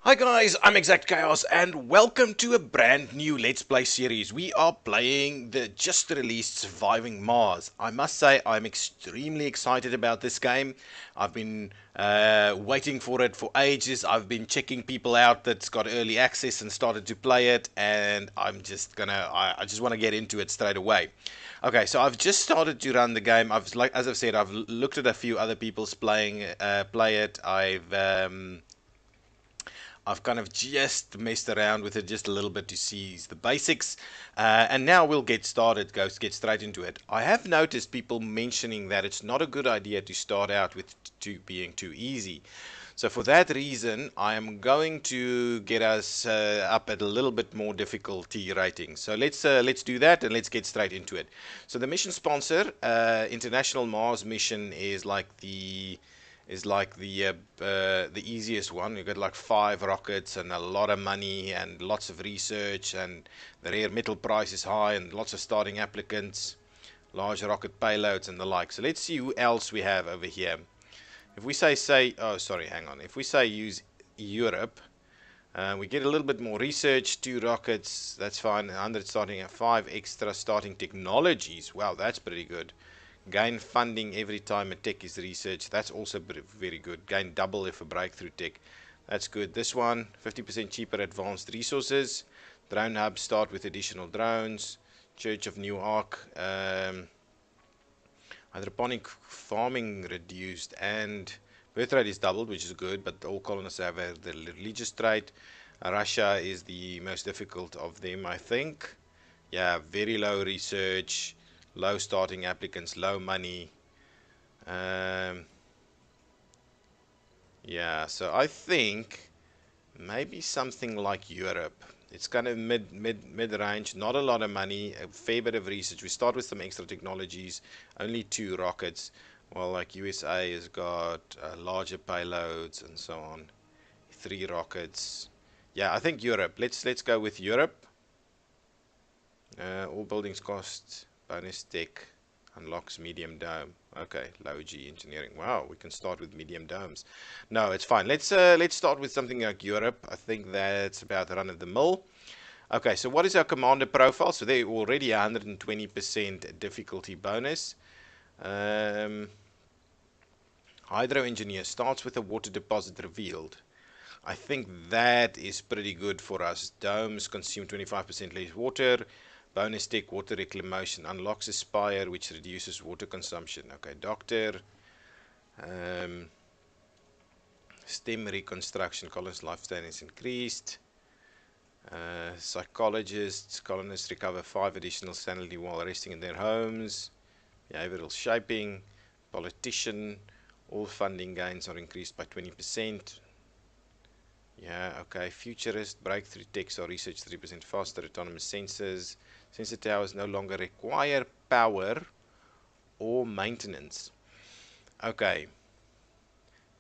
Hi guys, I'm ExactChaos and welcome to a brand new Let's Play series. We are playing the just released Surviving Mars. I must say I'm extremely excited about this game. I've been waiting for it for ages. I've been checking people out that's got early access and started to play it, and I just want to get into it straight away. Okay, so I've just started to run the game. As I've said, I've looked at a few other people's play it. I've kind of just messed around with it just a little bit to see the basics, and now we'll get started. Get straight into it. I have noticed people mentioning that it's not a good idea to start out with being too easy. So for that reason, I am going to get us up at a little bit more difficulty rating. So let's do that and let's get straight into it. So the mission sponsor, International Mars mission, is like the easiest one. You got like 5 rockets and a lot of money and lots of research, and the rare metal price is high and lots of starting applicants, large rocket payloads and the like. So let's see who else we have over here. If we oh sorry, hang on. If we say use Europe, we get a little bit more research, 2 rockets, that's fine. 100 starting at 5 extra starting technologies. Wow, that's pretty good. Gain funding every time a tech is researched. That's also very good. Gain double if a breakthrough tech. That's good. This one, 50% cheaper advanced resources. Drone hubs start with additional drones. Church of New Ark. Hydroponic farming reduced, and birth rate is doubled, which is good, but all colonists have the religious trait. Russia is the most difficult of them, I think. Yeah, very low research, low starting applicants, low money. Um, yeah, so I think maybe something like Europe. It's kind of mid range, not a lot of money, a fair bit of research. We start with some extra technologies, only 2 rockets, while like USA has got larger payloads and so on. 3 rockets. Yeah, I think Europe. Let's go with Europe. All buildings cost bonus tech unlocks medium dome. Okay, low G engineering. Wow, we can start with medium domes. No, it's fine. Let's start with something like Europe. I think that's about run of the mill. Okay, so what is our commander profile? So they're already 120% difficulty bonus. Um, Hydro engineer starts with a water deposit revealed. I think that is pretty good for us. Domes consume 25% less water. Bonus tech water reclamation unlocks Aspire, which reduces water consumption. Okay, doctor. Um, STEM reconstruction, colonists' lifespan is increased. Psychologists, colonists recover 5 additional sanity while resting in their homes. Behavioral shaping. Politician, all funding gains are increased by 20%. Yeah, okay. Futurist, breakthrough techs are researched 3% faster. Autonomous sensors. Sensor towers no longer require power or maintenance. Okay.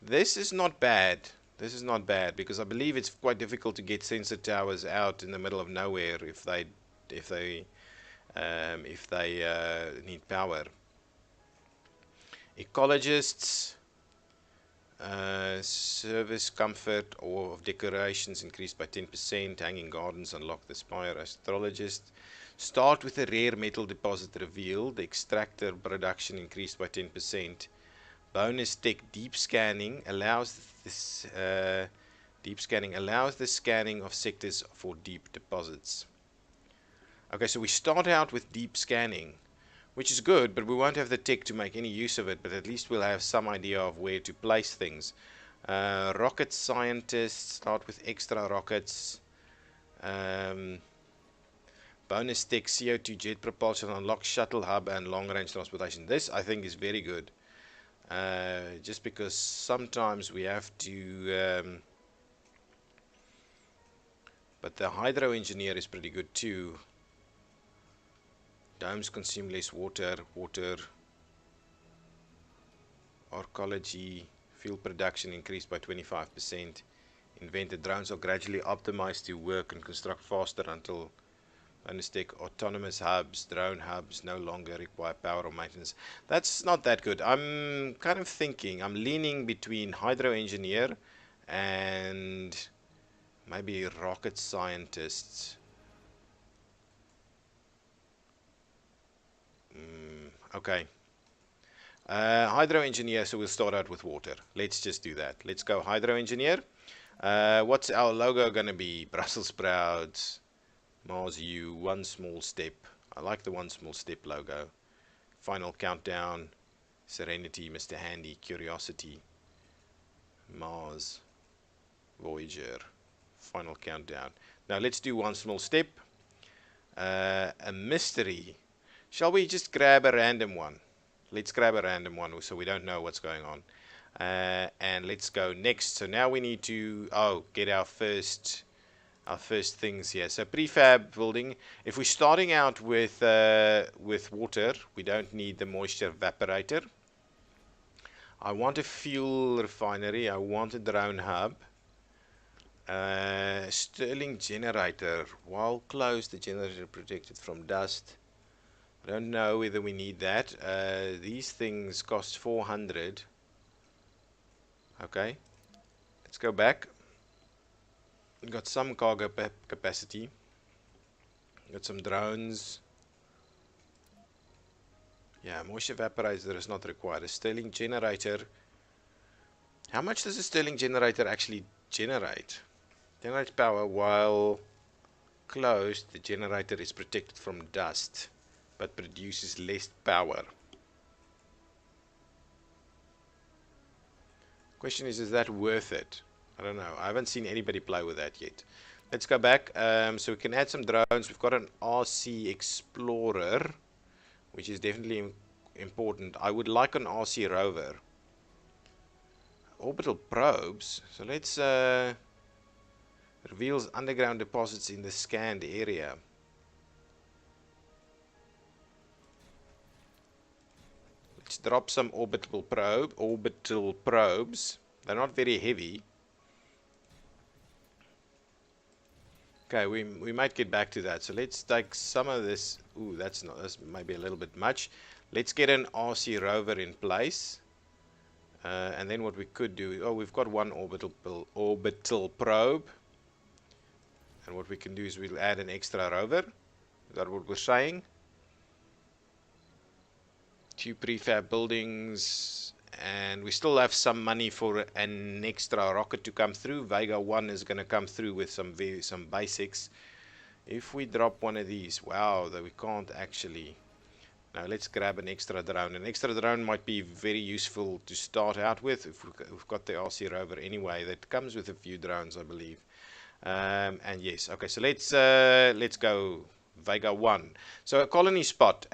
This is not bad. This is not bad because I believe it's quite difficult to get sensor towers out in the middle of nowhere if they need power. Ecologists, service comfort or of decorations increased by 10%. Hanging gardens unlock the spire. Astrologists start with a rare metal deposit revealed. The extractor production increased by 10%. Bonus tech deep scanning allows the scanning of sectors for deep deposits. Okay, so we start out with deep scanning, which is good, but we won't have the tech to make any use of it, but at least we'll have some idea of where to place things. Rocket scientists start with extra rockets. Um, Bonus tech CO2 jet propulsion unlocks shuttle hub and long range transportation. This I think is very good. Just because sometimes we have to but the hydro engineer is pretty good too. Domes consume less water. Arcology, fuel production increased by 25%. Invented drones are gradually optimized to work and construct faster until bonus tech autonomous hubs, drone hubs no longer require power or maintenance. That's not that good. I'm kind of thinking, I'm leaning between hydro engineer and Maybe rocket scientists. Okay. Hydro engineer, so we'll start out with water. Let's just do that. Let's go hydro engineer. What's our logo going to be? Brussels sprouts, Mars U, one small step. I like the one small step logo. Final countdown, Serenity, Mr. Handy, Curiosity, Mars, Voyager. Final countdown. Now let's do one small step. A mystery. Shall we just grab a random one? Let's grab a random one so we don't know what's going on. And let's go next. So now we need to get our first things here. So prefab building. If we're starting out with water, we don't need the moisture evaporator. I want a fuel refinery. I want a drone hub. Stirling generator. While closed, the generator protected from dust. I don't know whether we need that. These things cost 400. Okay, let's go back. We've got some cargo capacity. Got some drones. Yeah, moisture vaporizer is not required. A Stirling generator. How much does a Stirling generator actually generate? Generates power while closed. The generator is protected from dust, but produces less power. Question is that worth it? I don't know. I haven't seen anybody play with that yet. Let's go back. So we can add some drones. We've got an RC Explorer, which is definitely important. I would like an RC rover. Orbital probes. So let's reveals underground deposits in the scanned area. Let's drop some orbital probes. They're not very heavy. Okay, we might get back to that. So let's take some of this. Ooh, that's maybe a little bit much. Let's get an RC rover in place. And then what we could do, we've got one orbital probe. And what we can do is we'll add an extra rover. Is that what we're saying? 2 prefab buildings, and we still have some money for an extra rocket to come through. Vega 1 is going to come through with some basics. If we drop one of these, wow, that we can't actually. Now let's grab an extra drone. An extra drone might be very useful to start out with. If we've got the RC rover anyway, that comes with a few drones, I believe. And yes, okay. So let's go Vega 1. So a colony spot.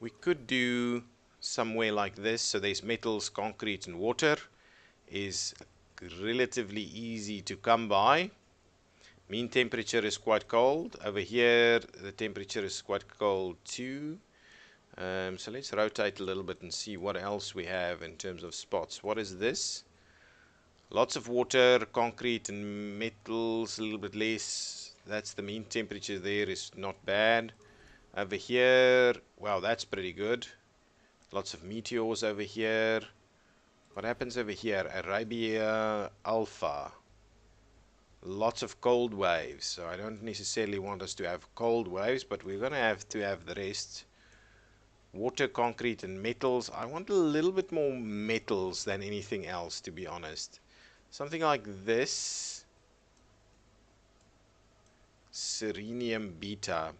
We could do somewhere like this. So there's metals, concrete, and water. Is relatively easy to come by. Mean temperature is quite cold. Over here, the temperature is quite cold too. So let's rotate a little bit and see what else we have in terms of spots. What is this? Lots of water, concrete, and metals, a little bit less. That's the mean temperature there, is not bad. Over here, wow, that's pretty good. Lots of meteors over here. What happens over here? Arabia Alpha. Lots of cold waves. So I don't necessarily want us to have cold waves, but we're going to have the rest. Water, concrete, and metals. I want a little bit more metals than anything else, to be honest. Something like this. Serenium beta.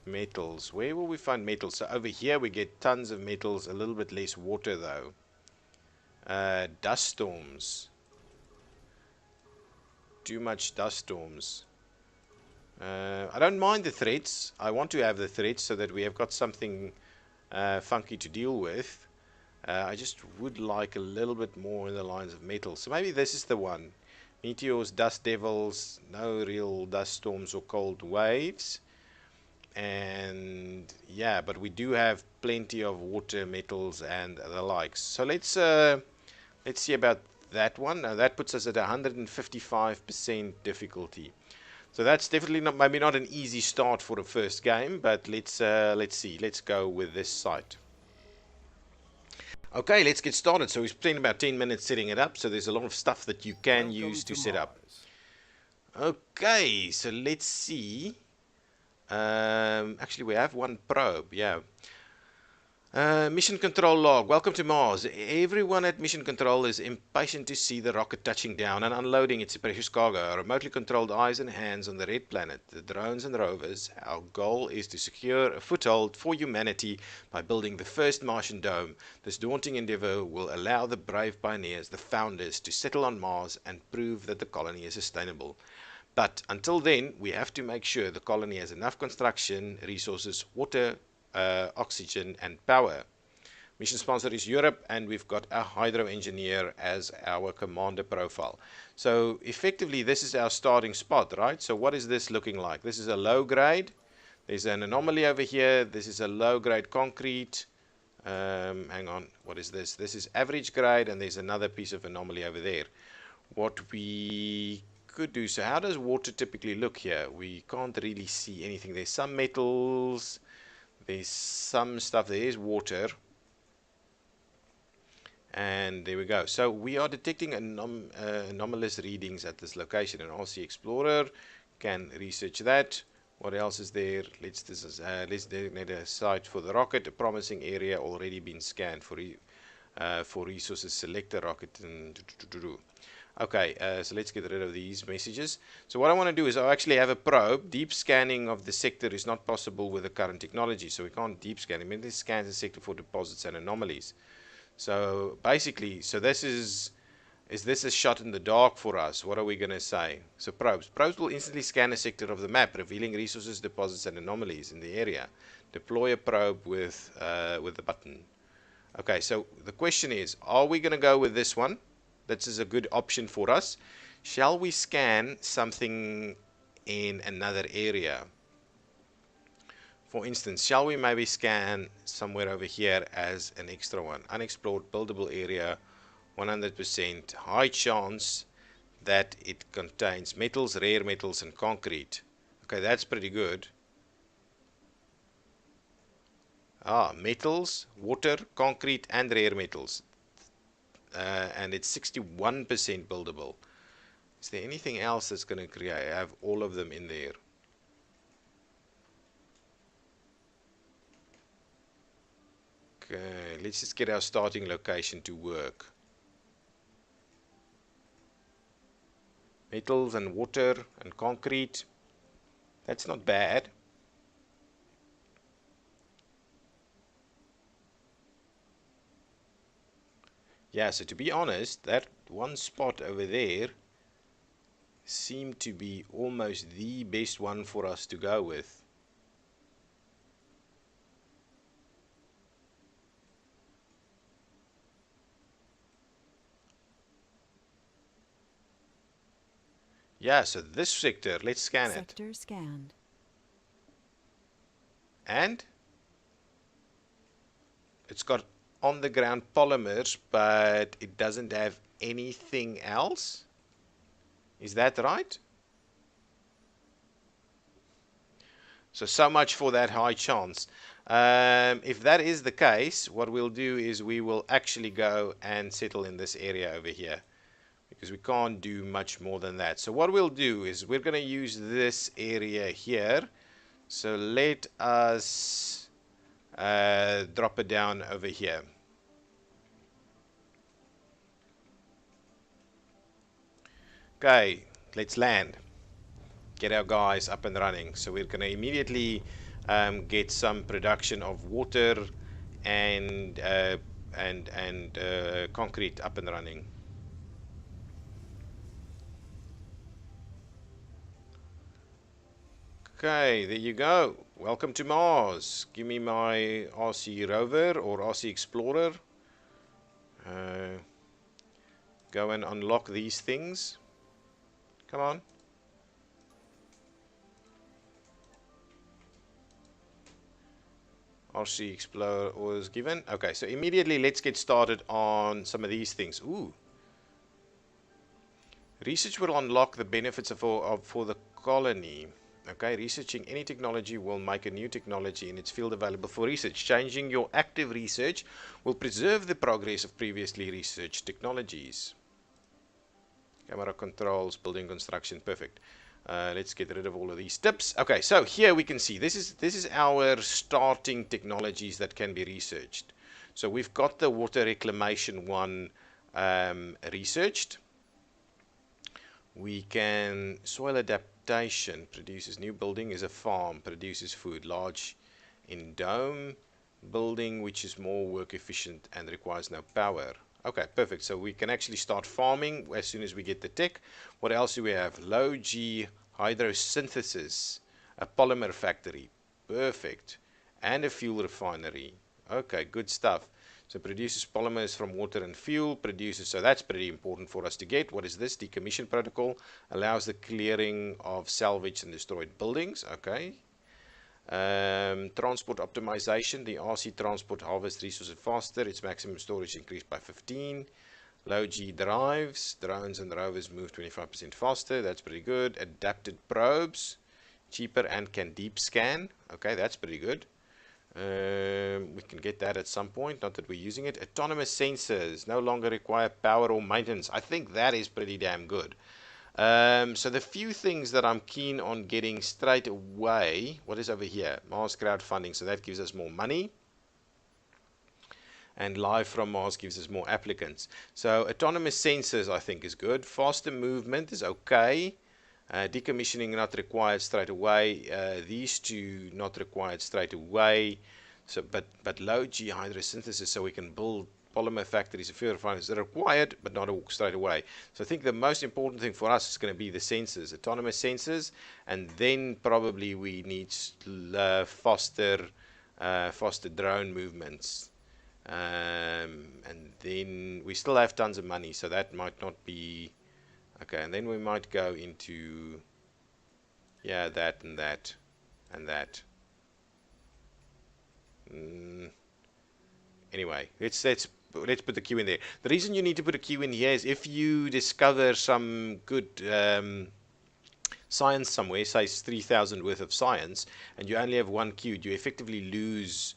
Metals. Where will we find metals? So over here we get tons of metals, a little bit less water though. Dust storms. Too much dust storms. I don't mind the threats. I want to have the threats so that we have got something funky to deal with. I just would like a little bit more in the lines of metal. So maybe this is the one. Meteors, dust devils, no real dust storms or cold waves. And yeah, but we do have plenty of water, metals, and the likes. So let's see about that one. Now that puts us at 155% difficulty. So that's definitely not, maybe not an easy start for a first game, but let's see. Let's go with this site. Okay, let's get started. So we spent about 10 minutes setting it up. So there's a lot of stuff that you can use to set up. Okay, so let's see. Actually, we have one probe. Yeah. Mission Control log. Welcome to Mars. Everyone at Mission Control is impatient to see the rocket touching down and unloading its precious cargo. Remotely controlled eyes and hands on the red planet, the drones and rovers. Our goal is to secure a foothold for humanity by building the first Martian dome. This daunting endeavor will allow the brave pioneers, the founders, to settle on Mars and prove that the colony is sustainable. But until then, we have to make sure the colony has enough construction, resources, water, oxygen, and power. Mission sponsor is Europe, and we've got a hydro engineer as our commander profile. So effectively, this is our starting spot, right? So what is this looking like? This is a low grade. There's an anomaly over here. This is a low grade concrete. Hang on, what is this? This is average grade, and there's another piece of anomaly over there. What we could do, so how does water typically look here? We can't really see anything. There's some metals, there's some stuff, there is water, and there we go. So we are detecting anomalous readings at this location, and RC Explorer can research that. What else is there? Let's designate a site for the rocket. A promising area already been scanned for resources. Select a rocket. Okay, so let's get rid of these messages. So what I want to do is I actually have a probe. Deep scanning of the sector is not possible with the current technology, so we can't deep scan. It scans the sector for deposits and anomalies. So basically, so this is this a shot in the dark for us? What are we going to say? So probes. Probes will instantly scan a sector of the map, revealing resources, deposits, and anomalies in the area. Deploy a probe with the button. Okay, so the question is, are we going to go with this one? This is a good option for us. Shall we scan something in another area? For instance, shall we maybe scan somewhere over here as an extra one? Unexplored buildable area, 100%. High chance that it contains metals, rare metals, and concrete. Okay, that's pretty good. Metals, water, concrete, and rare metals. And it's 61% buildable. Is there anything else that's going to create? I have all of them in there. Okay, let's just get our starting location to work. Metals and water and concrete. That's not bad. Yeah, so to be honest, that one spot over there seemed to be almost the best one for us to go with. Yeah, so this sector, let's scan it. Sector scanned. And it's got on the ground polymers, but it doesn't have anything else. Is that right? So much for that high chance. If that is the case, what we'll do is we will actually go and settle in this area over here, because we can't do much more than that. So what we'll do is we're going to use this area here. So let us drop it down over here. Okay, let's land. Get our guys up and running. So we're going to immediately get some production of water and concrete up and running. Okay, there you go. Welcome to Mars. Give me my RC rover or RC Explorer. Go and unlock these things. Come on. RC Explorer was given. Okay, so immediately let's get started on some of these things. Ooh. Research will unlock the benefits for the colony. Okay, researching any technology will make a new technology in its field available for research. Changing your active research will preserve the progress of previously researched technologies. Camera controls, building construction, perfect. Let's get rid of all of these tips. Okay, so here we can see this is our starting technologies that can be researched. So we've got the water reclamation one researched. We can soil adaptation produces new building is a farm, produces food, large in dome building which is more work efficient and requires no power. Okay, perfect. So we can actually start farming as soon as we get the tech. What else do we have? Low G hydrosynthesis, a polymer factory, perfect, and a fuel refinery. Okay, good stuff. So produces polymers from water and fuel, produces, so that's pretty important for us to get. What is this? Decommission protocol allows the clearing of salvaged and destroyed buildings. Okay. Transport optimization, the RC transport harvests resources faster, its maximum storage increased by 15. Low G drives, drones and rovers move 25% faster, that's pretty good. Adapted probes, cheaper and can deep scan. Okay, that's pretty good. We can get that at some point, not that we're using it. Autonomous sensors no longer require power or maintenance. I think that is pretty damn good. So the few things that I'm keen on getting straight away, what is over here? Mars crowdfunding, so that gives us more money. And live from Mars gives us more applicants. So autonomous sensors I think is good. Faster movement is okay. Decommissioning not required straight away. These two not required straight away. So, but low G hydrosynthesis, so we can build polymer factories and fuel refineries are required, but not straight away. So I think the most important thing for us is going to be the sensors, autonomous sensors, and then probably we need faster drone movements. And then we still have tons of money, so that might not be okay. And then we might go into, yeah, that and that and that. Anyway, let's put the queue in there. The reason you need to put a queue in here is if you discover some good science somewhere, say 3,000 worth of science, and you only have one queue, you effectively lose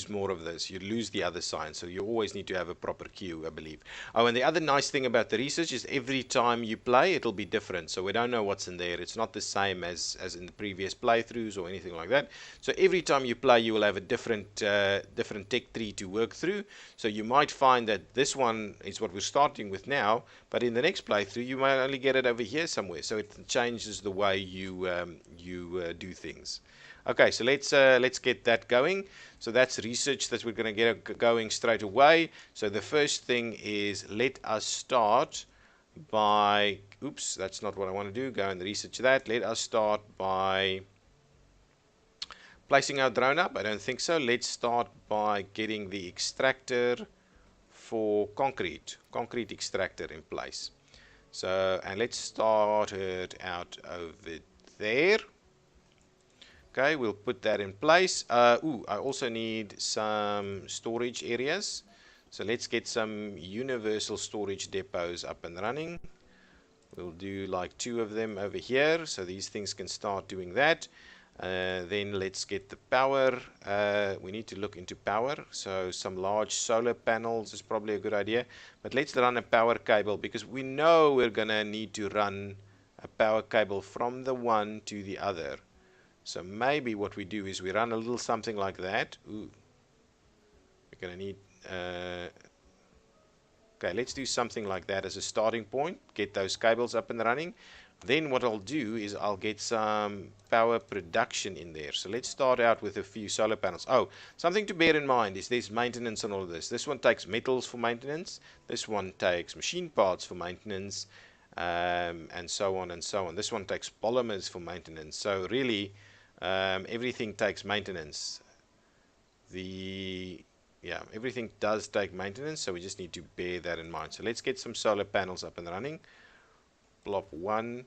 more of this. You lose the other science, so you always need to have a proper queue, I believe. Oh, and the other nice thing about the research is every time you play, it'll be different. So we don't know what's in there. It's not the same as in the previous playthroughs or anything like that. So every time you play, you will have a different tech tree to work through. So you might find that this one is what we're starting with now, but in the next playthrough, you might only get it over here somewhere. So it changes the way you do things. Okay, so let's get that going. So that's research that we're going to get going straight away. So the first thing is let us start by, oops, that's not what I want to do. Go and research that. Let us start by placing our drone up. I don't think so. Let's start by getting the extractor for concrete extractor in place. So, and let's start it out over there. Okay, we'll put that in place. I also need some storage areas. So let's get some universal storage depots up and running. We'll do like 2 of them over here, so these things can start doing that. Then let's get the power. We need to look into power, so some large solar panels is probably a good idea. But let's run a power cable, because we know we're gonna need to run a power cable from the one to the other. So maybe what we do is we run a little something like that. Ooh, we're gonna need okay, let's do something like that as a starting point, get those cables up and running. Then what I'll do is I'll get some power production in there. So let's start out with a few solar panels. Oh, something to bear in mind is there's maintenance on all of this. This one takes metals for maintenance, this one takes machine parts for maintenance, and so on and so on. This one takes polymers for maintenance. So really everything takes maintenance. Everything does take maintenance, so we just need to bear that in mind. So let's get some solar panels up and running. Plop one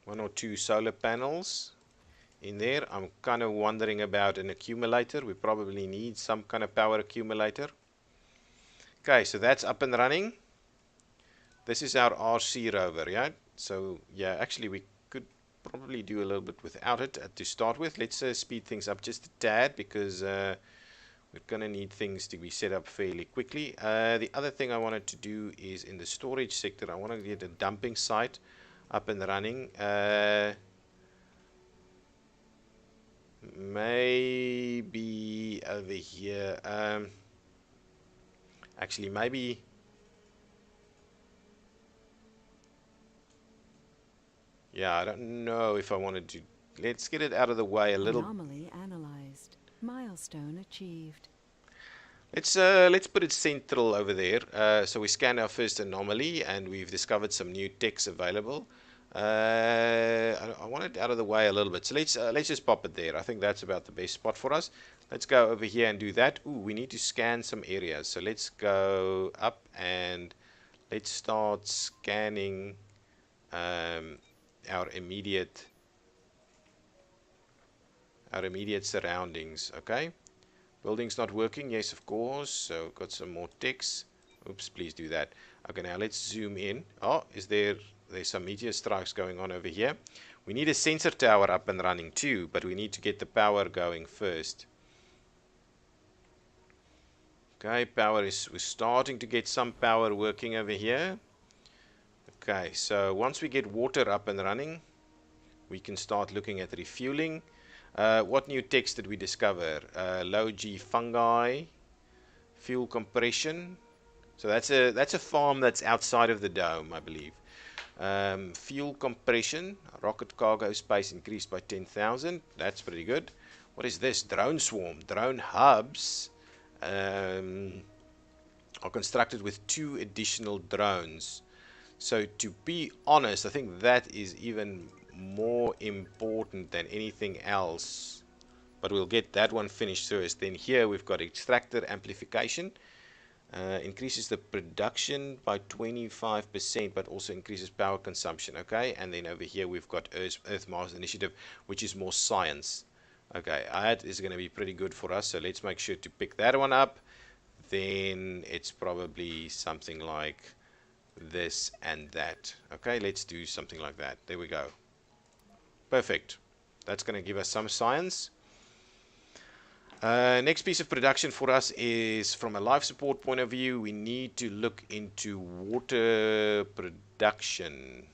or two solar panels in there. I'm kind of wondering about an accumulator. We probably need some kind of power accumulator. Okay, so that's up and running. This is our RC rover, yeah? So yeah, actually we could probably do a little bit without it to start with. Let's speed things up just a tad because we're going to need things to be set up fairly quickly. The other thing I wanted to do is in the storage sector, I want to get a dumping site up and running. Maybe over here. Actually, maybe. Yeah, I don't know if I wanted to. Let's get it out of the way a little. Anomaly analyzed. Milestone achieved. Let's put it central over there. So we scanned our first anomaly and we've discovered some new techs available. I want it out of the way a little bit. So let's just pop it there. I think that's about the best spot for us. Let's go over here and do that. Ooh, we need to scan some areas. So let's go up and let's start scanning um, our immediate surroundings. Okay. Building's not working. Yes, of course. So got some more ticks. Oops, please do that. Okay, now let's zoom in. Oh, there's some meteor strikes going on over here. We need a sensor tower up and running too, but we need to get the power going first. Okay, we're starting to get some power working over here. Okay, so once we get water up and running, we can start looking at refueling. What new text did we discover? Low G fungi, fuel compression. So that's a farm that's outside of the dome, I believe. Fuel compression, rocket cargo space increased by 10,000. That's pretty good. What is this? Drone swarm. Drone hubs are constructed with 2 additional drones. So to be honest, I think that is even more important than anything else. But we'll get that one finished first. Then here we've got extractor amplification. Increases the production by 25%, but also increases power consumption. Okay, and then over here we've got Earth Mars Initiative, which is more science. Okay, that is going to be pretty good for us. So let's make sure to pick that one up. Then it's probably something like this and that. Okay, let's do something like that. There we go. Perfect. That's going to give us some science. Next piece of production for us is from a life support point of view, we need to look into water production.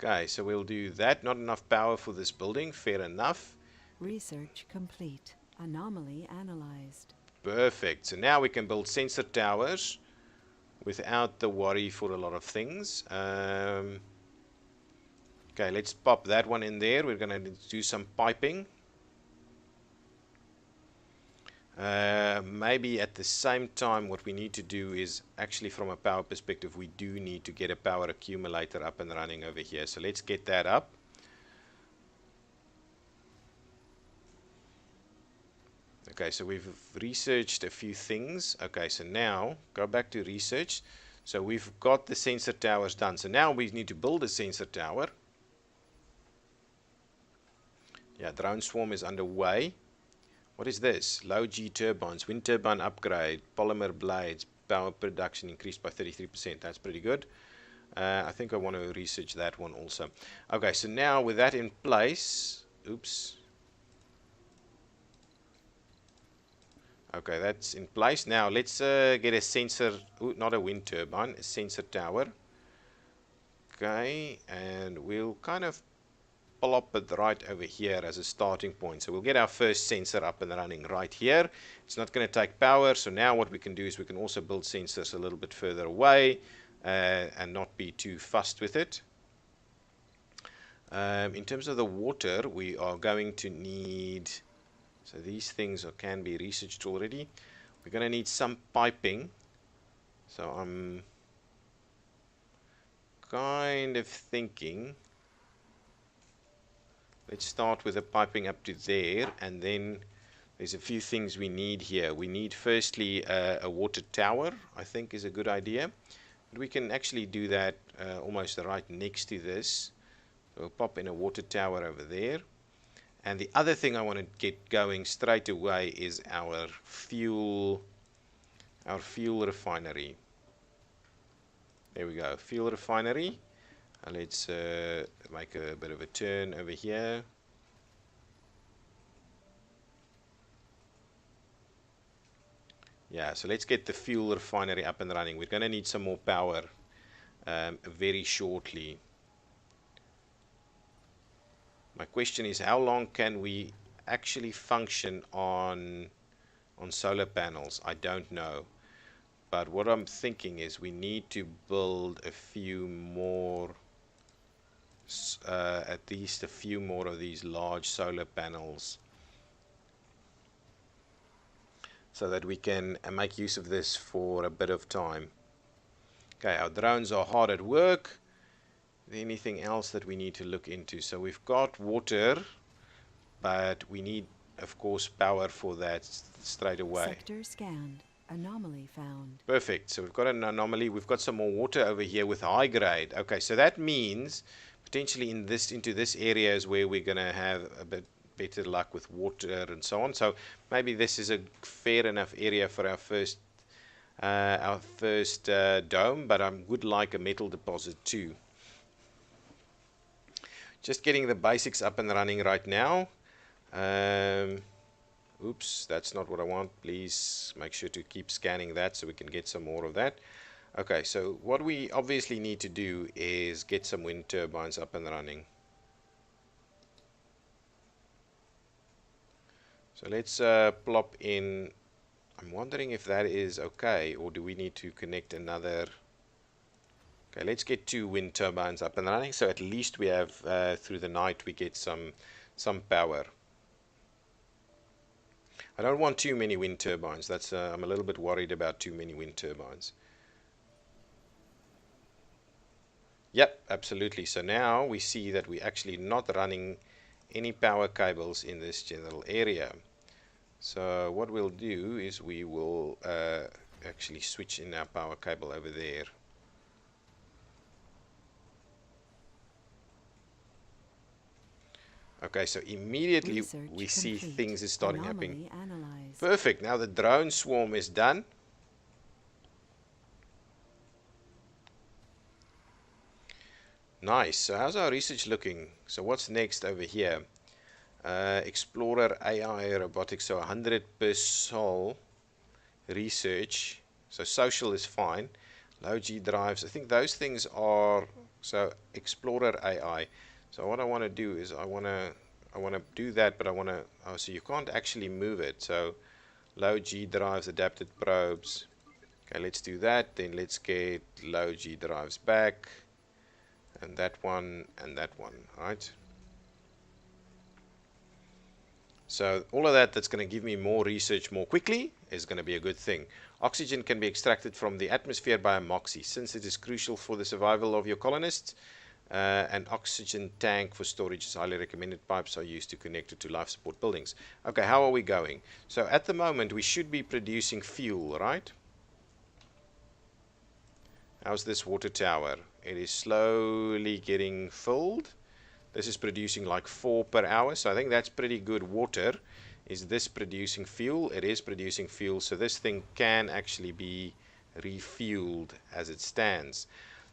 Okay, so we'll do that. Not enough power for this building. Fair enough. Research complete. Anomaly analyzed. Perfect. So now we can build sensor towers without the worry for a lot of things. Okay, let's pop that one in there. We're going to do some piping. Maybe at the same time what we need to do is actually from a power perspective we do need to get a power accumulator up and running over here. So let's get that up. Okay, so we've researched a few things. Okay, so now go back to research. So we've got the sensor towers done. So now we need to build a sensor tower. Yeah, drone swarm is underway. What is this? Low G turbines, wind turbine upgrade, polymer blades, power production increased by 33%. That's pretty good. I think I want to research that one also. Okay, so now with that in place, oops. Okay, that's in place. Now let's get a sensor, not a wind turbine, a sensor tower. Okay, and we'll kind of plop it right over here as a starting point. So we'll get our first sensor up and running right here. It's not going to take power, so now what we can do is we can also build sensors a little bit further away and not be too fussed with it. In terms of the water, we are going to need, so these things can be researched already. We're going to need some piping. So I'm kind of thinking, let's start with the piping up to there, and then there's a few things we need here. We need firstly a water tower, I think is a good idea. But we can actually do that almost right next to this. So we'll pop in a water tower over there. And the other thing I want to get going straight away is our fuel refinery. There we go, fuel refinery. Let's make a bit of a turn over here. Yeah, so let's get the fuel refinery up and running. We're going to need some more power very shortly. My question is, how long can we actually function on solar panels? I don't know. But what I'm thinking is we need to build a few more, at least a few more of these large solar panels, so that we can make use of this for a bit of time. Okay, our drones are hard at work. Anything else that we need to look into? So we've got water, but we need, of course, power for that straight away. Sector scanned. Anomaly found. Perfect. So we've got an anomaly. We've got some more water over here with high grade. Okay, so that means potentially into this area is where we're going to have a bit better luck with water and so on. So maybe this is a fair enough area for our first dome, but I would like a metal deposit too. Just getting the basics up and running right now. Oops, that's not what I want. Please make sure to keep scanning that so we can get some more of that. Okay, so what we obviously need to do is get some wind turbines up and running. So let's plop in. I'm wondering if that is okay, or do we need to connect another? Okay, let's get 2 wind turbines up and running, so at least we have through the night we get some power. I don't want too many wind turbines. That's I'm a little bit worried about too many wind turbines. Yep, absolutely. So now we see that we're actually not running any power cables in this general area. So what we'll do is we will actually switch in our power cable over there. Okay, so immediately we see things is starting happening. Perfect. Now the drone swarm is done. Nice. So how's our research looking? So what's next over here? Explorer AI robotics. So 100 per sol research. So social is fine. Low G drives. I think those things are, so Explorer AI. So what I want to do is I want to do that, but I want to, oh, so you can't actually move it. So low G drives, adapted probes. Okay, let's do that. Then let's get low G drives back, and that one, right? So all of that's going to give me more research more quickly is going to be a good thing. Oxygen can be extracted from the atmosphere by a MOXIE, since it is crucial for the survival of your colonists. An oxygen tank for storage is highly recommended. Pipes are used to connect it to life support buildings. Okay, how are we going? So at the moment we should be producing fuel, right? How's this water tower? It is slowly getting filled. This is producing like 4 per hour, so I think that's pretty good water. Is this producing fuel? It is producing fuel, so this thing can actually be refueled as it stands.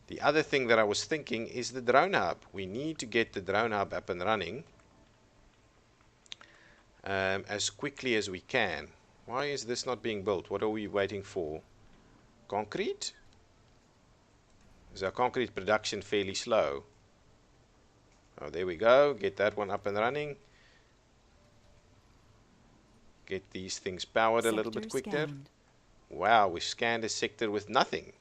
The other thing that I was thinking is the drone hub. We need to get the drone hub up and running as quickly as we can. Why is this not being built? What are we waiting for? Concrete? Is our concrete production fairly slow? Oh, there we go. Get that one up and running. Get these things powered a little bit quicker. Wow, we scanned a sector with nothing.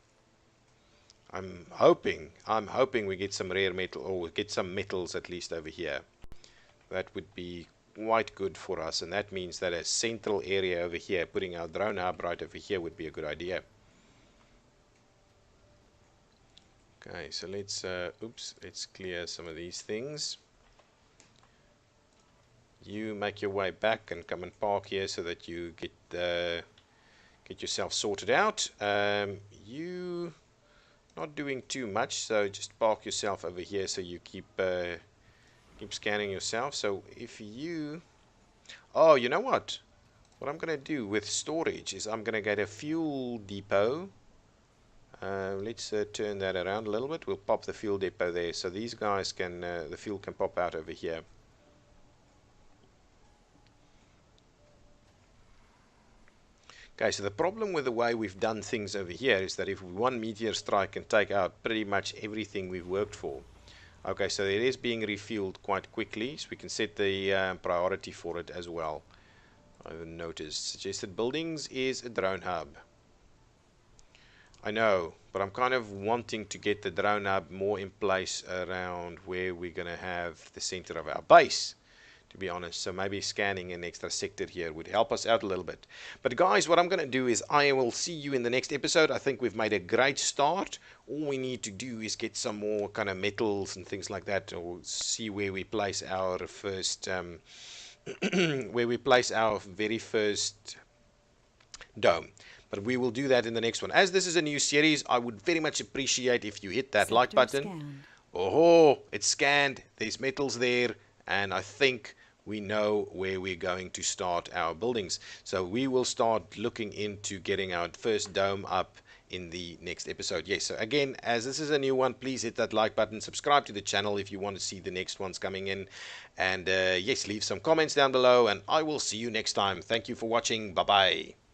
I'm hoping we get some rare metal, or we get some metals at least over here. That would be quite good for us, and that means that a central area over here, putting our drone hub right over here, would be a good idea. Okay, so let's let's clear some of these things. You make your way back and come and park here so that you get yourself sorted out. You not doing too much, so just park yourself over here so you keep Keep scanning yourself. So if you... Oh, you know what? What I'm going to do with storage is I'm going to get a fuel depot. Let's turn that around a little bit. We'll pop the fuel depot there. So these guys can, the fuel can pop out over here. Okay, so the problem with the way we've done things over here is that if one meteor strike can take out pretty much everything we've worked for. Okay, so it is being refueled quite quickly, so we can set the priority for it as well. I've noticed. Suggested buildings is a drone hub. I know, but I'm kind of wanting to get the drone hub more in place around where we're going to have the center of our base, to be honest. So maybe scanning an extra sector here would help us out a little bit. But guys, what I'm going to do is I will see you in the next episode. I think we've made a great start. All we need to do is get some more kind of metals and things like that, or see where we place our first where we place our very first dome. But we will do that in the next one. As this is a new series, I would very much appreciate if you hit that like Sector button. scanned. Oh, it's scanned. There's metals there, and I think we know where we're going to start our buildings. So we will start looking into getting our first dome up in the next episode. Yes, so again, as this is a new one, please hit that like button, subscribe to the channel if you want to see the next ones coming in, and yes, leave some comments down below, and I will see you next time. Thank you for watching. Bye bye.